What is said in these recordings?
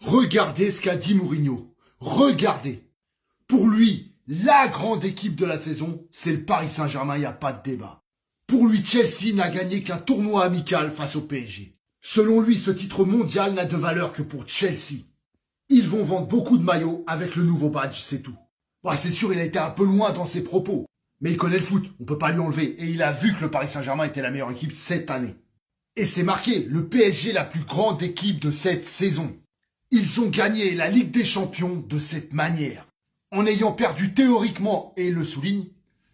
Regardez ce qu'a dit Mourinho. Regardez. Pour lui, la grande équipe de la saison, c'est le Paris Saint-Germain, il n'y a pas de débat. Pour lui, Chelsea n'a gagné qu'un tournoi amical face au PSG. Selon lui, ce titre mondial n'a de valeur que pour Chelsea. Ils vont vendre beaucoup de maillots avec le nouveau badge, c'est tout. Bah, c'est sûr, il a été un peu loin dans ses propos. Mais il connaît le foot, on peut pas lui enlever. Et il a vu que le Paris Saint-Germain était la meilleure équipe cette année. Et c'est marqué, le PSG la plus grande équipe de cette saison. Ils ont gagné la Ligue des Champions de cette manière. En ayant perdu théoriquement, et il le souligne,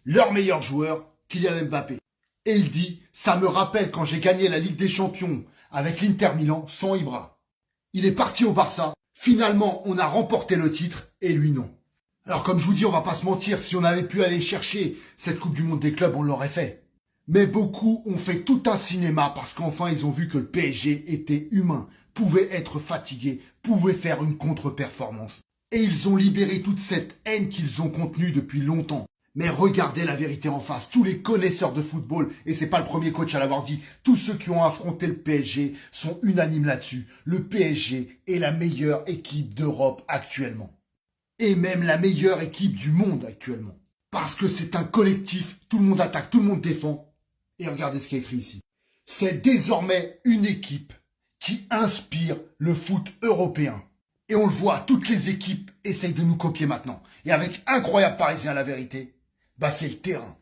leur meilleur joueur, Kylian Mbappé. Et il dit, ça me rappelle quand j'ai gagné la Ligue des Champions avec l'Inter Milan sans Ibra. Il est parti au Barça, finalement on a remporté le titre, et lui non. Alors comme je vous dis, on va pas se mentir, si on avait pu aller chercher cette Coupe du Monde des clubs, on l'aurait fait. Mais beaucoup ont fait tout un cinéma parce qu'enfin ils ont vu que le PSG était humain, pouvait être fatigué, pouvait faire une contre-performance. Et ils ont libéré toute cette haine qu'ils ont contenue depuis longtemps. Mais regardez la vérité en face, tous les connaisseurs de football, et c'est pas le premier coach à l'avoir dit, tous ceux qui ont affronté le PSG sont unanimes là-dessus. Le PSG est la meilleure équipe d'Europe actuellement. Et même la meilleure équipe du monde actuellement. Parce que c'est un collectif, tout le monde attaque, tout le monde défend. Et regardez ce qui est écrit ici. C'est désormais une équipe qui inspire le foot européen. Et on le voit, toutes les équipes essayent de nous copier maintenant. Et avec incroyable parisien, la vérité, bah c'est le terrain.